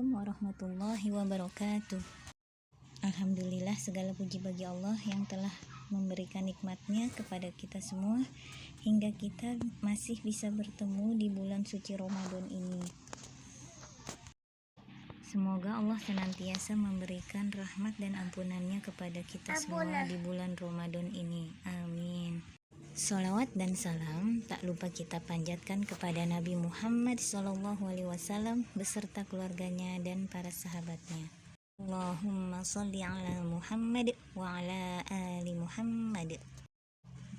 Assalamualaikum warahmatullahi wabarakatuh. Alhamdulillah, segala puji bagi Allah yang telah memberikan nikmatnya kepada kita semua hingga kita masih bisa bertemu di bulan suci Ramadan ini. Semoga Allah senantiasa memberikan rahmat dan ampunannya kepada kita semua di bulan Ramadan ini. Amin. Sholawat dan salam tak lupa kita panjatkan kepada Nabi Muhammad SAW beserta keluarganya dan para sahabatnya. Allahumma sholli ala Muhammad wa ala ali Muhammad.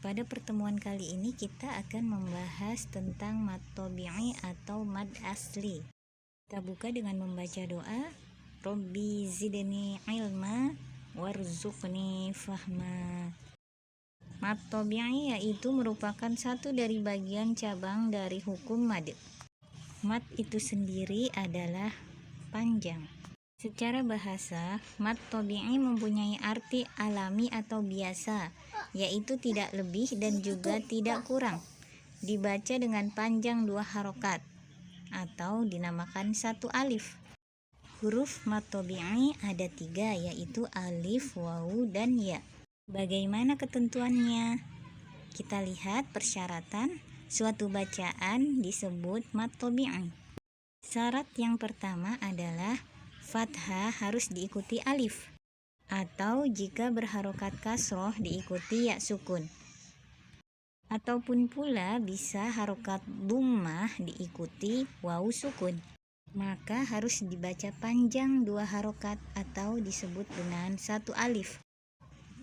Pada pertemuan kali ini kita akan membahas tentang mad tabi'i atau mad asli. Kita buka dengan membaca doa, Rabbi zidni ilma warzuqni fahma. Mad tabi'i yaitu merupakan satu dari bagian cabang dari hukum mad. Mad itu sendiri adalah panjang. Secara bahasa, mad tabi'i mempunyai arti alami atau biasa, yaitu tidak lebih dan juga tidak kurang. Dibaca dengan panjang 2 harokat atau dinamakan 1 alif. Huruf mad tabi'i ada 3, yaitu alif, wawu, dan ya. Bagaimana ketentuannya? Kita lihat persyaratan suatu bacaan disebut mad tabi'i. Syarat yang pertama adalah fathah harus diikuti alif, atau jika berharokat kasroh diikuti ya sukun, ataupun pula bisa harokat dhammah diikuti wawu sukun. Maka harus dibaca panjang 2 harokat atau disebut dengan 1 alif.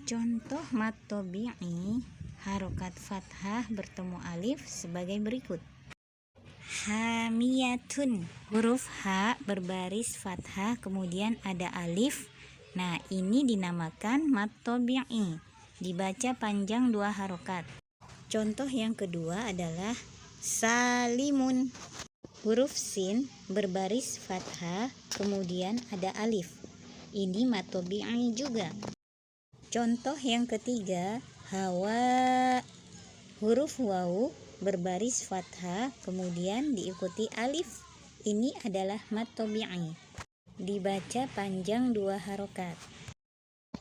Contoh mad tabi'i harokat fathah bertemu alif sebagai berikut. Hamiyatun, huruf H berbaris fathah kemudian ada alif. Nah, ini dinamakan mad tabi'i, dibaca panjang 2 harokat. Contoh yang kedua adalah salimun, huruf sin berbaris fathah kemudian ada alif. Ini mad tabi'i juga. Contoh yang ketiga, hawa, huruf wawu berbaris fathah kemudian diikuti alif. Ini adalah mad tabi'i, dibaca panjang 2 harokat.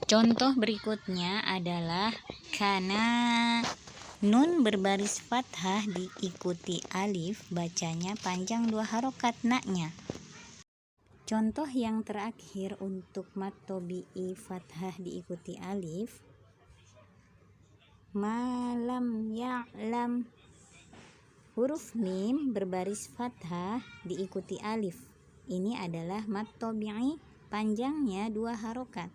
Contoh berikutnya adalah kana, nun berbaris fathah diikuti alif, bacanya panjang 2 harokat naknya. Contoh yang terakhir untuk mad tabi'i fathah diikuti alif, malam ya'lam, huruf mim berbaris fathah diikuti alif. Ini adalah mad tabi'i, panjangnya 2 harokat.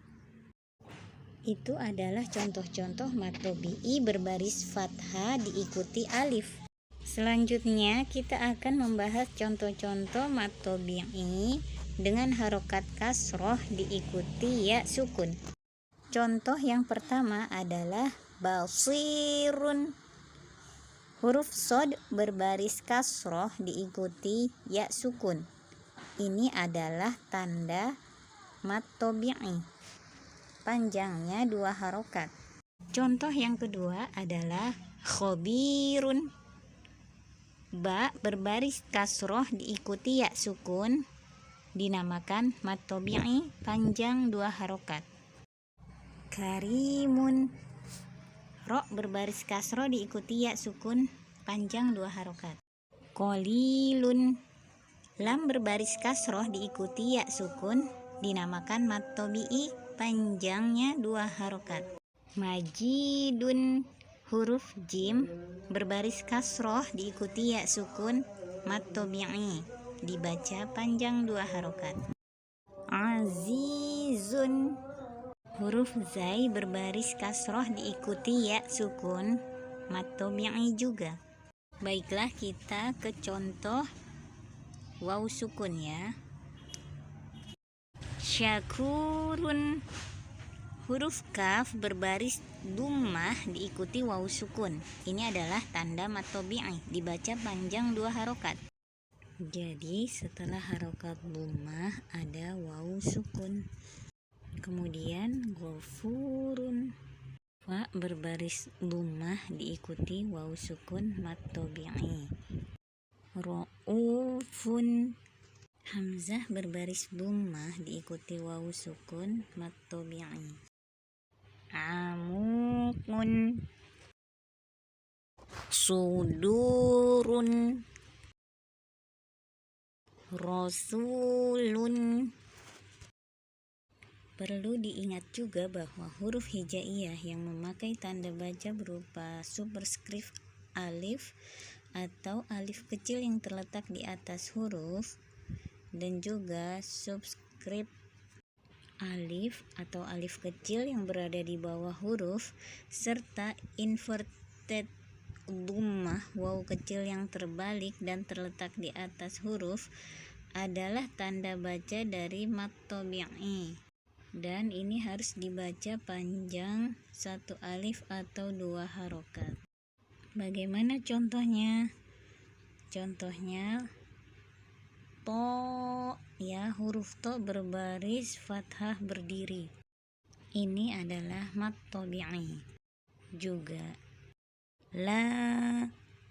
Itu adalah contoh-contoh mad tabi'i berbaris fathah diikuti alif. Selanjutnya kita akan membahas contoh-contoh mad tabi'i dengan harokat kasroh diikuti ya sukun. Contoh yang pertama adalah basirun, huruf shod berbaris kasroh diikuti ya sukun. Ini adalah tanda mad tabi'i, panjangnya 2 harokat. Contoh yang kedua adalah khobirun, ba berbaris kasroh diikuti ya sukun, dinamakan mad tabi'i panjang 2 harokat. Karimun, ro berbaris kasroh diikuti ya sukun, panjang 2 harokat. Qalilun, lam berbaris kasroh diikuti ya sukun, dinamakan mad tabi'i panjangnya 2 harokat. Majidun, huruf jim berbaris kasroh diikuti ya sukun, mad tabi'i, dibaca panjang 2 harokat. Azizun, huruf zai berbaris kasroh diikuti ya sukun, mad tabi'i juga. Baiklah, kita ke contoh wawu sukun ya. Syakurun, huruf kaf berbaris dhammah diikuti wawu sukun. Ini adalah tanda mad tabi'i, dibaca panjang 2 harokat. Jadi setelah harokat dhammah ada wawu sukun. Kemudian ghafurun, fa berbaris dhammah diikuti wawu sukun, mad tabi'i. Raufun, Hamzah berbaris dhammah diikuti wawu sukun mad tabi'i. Amuqun, sudurun, rasulun. Perlu diingat juga bahwa huruf hijaiyah yang memakai tanda baca berupa superskrip alif atau alif kecil yang terletak di atas huruf dan juga subskrip alif atau alif kecil yang berada di bawah huruf serta inverted dhammah wawu kecil yang terbalik dan terletak di atas huruf adalah tanda baca dari mad tabi'i. Dan ini harus dibaca panjang satu alif atau 2 harokat. Bagaimana contohnya? Contohnya to, ya, huruf to berbaris fathah berdiri. Ini adalah mad tabi'i. Juga la,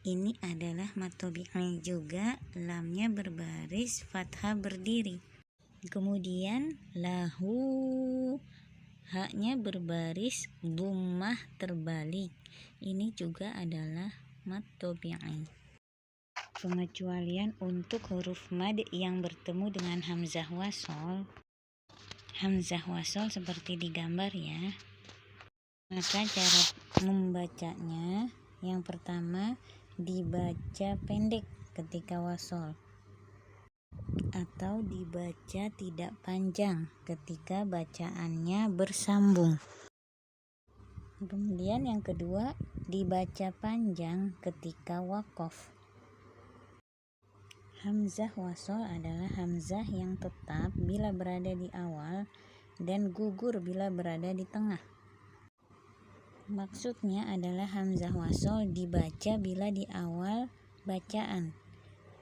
ini adalah mad tabi'i juga, lamnya berbaris fathah berdiri. Kemudian lahu, haknya berbaris dhammah terbalik. Ini juga adalah mad tabi'i. Pengecualian untuk huruf mad yang bertemu dengan hamzah wasol. Hamzah wasol seperti digambar ya. Maka cara membacanya, yang pertama dibaca pendek ketika wasol atau dibaca tidak panjang ketika bacaannya bersambung. Kemudian yang kedua dibaca panjang ketika waqaf. Hamzah wasol adalah hamzah yang tetap bila berada di awal dan gugur bila berada di tengah. Maksudnya adalah hamzah wasol dibaca bila di awal bacaan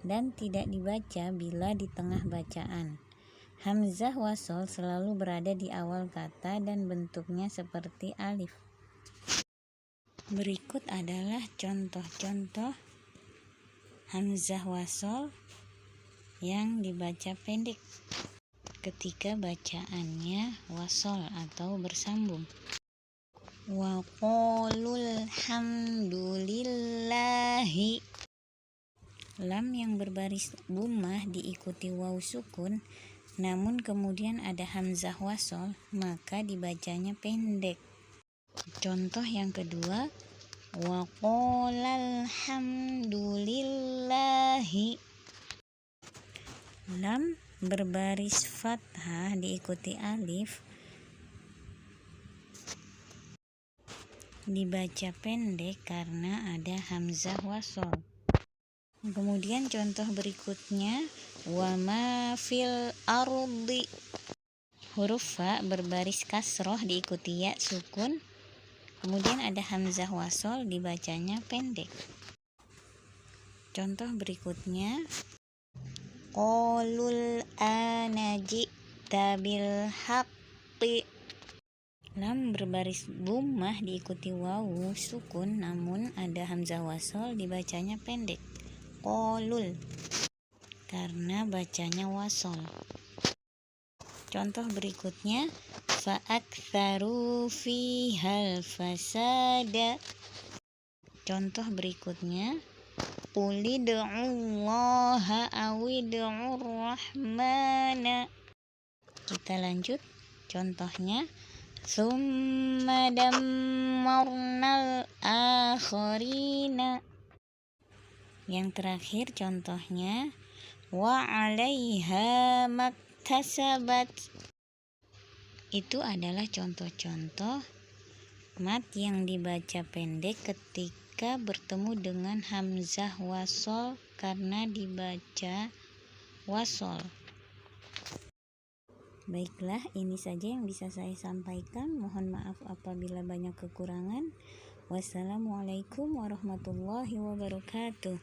dan tidak dibaca bila di tengah bacaan. Hamzah wasol selalu berada di awal kata dan bentuknya seperti alif. Berikut adalah contoh-contoh hamzah wasol yang dibaca pendek ketika bacaannya wasol atau bersambung. Wa qulul hamdulillahi. Lam yang berbaris dhammah diikuti wawu sukun, namun kemudian ada hamzah wasol, maka dibacanya pendek. Contoh yang kedua, wa qulal hamdulillahi. Lam berbaris fathah diikuti alif, dibaca pendek karena ada hamzah wasol. Kemudian contoh berikutnya, wa ma fil ardi. Huruf fa berbaris kasroh diikuti ya sukun, kemudian ada hamzah wasol, dibacanya pendek. Contoh berikutnya, qulul ana ji'ta bil haqqi. Lam berbaris dhammah diikuti wawu sukun, namun ada hamzah wasol, dibacanya pendek. Qulul karena bacanya wasol. Contoh berikutnya, fa'aktsaru fihal fasada. Contoh berikutnya, qulid'ullaha awid'ur rahmana. Kita lanjut contohnya, summa dammarnal akharina. Yang terakhir contohnya, wa 'alaiha maktasabat. Itu adalah contoh-contoh mad yang dibaca pendek ketika bertemu dengan hamzah wasol karena dibaca wasol. Baiklah, ini saja yang bisa saya sampaikan. Mohon maaf apabila banyak kekurangan. Wassalamualaikum warahmatullahi wabarakatuh.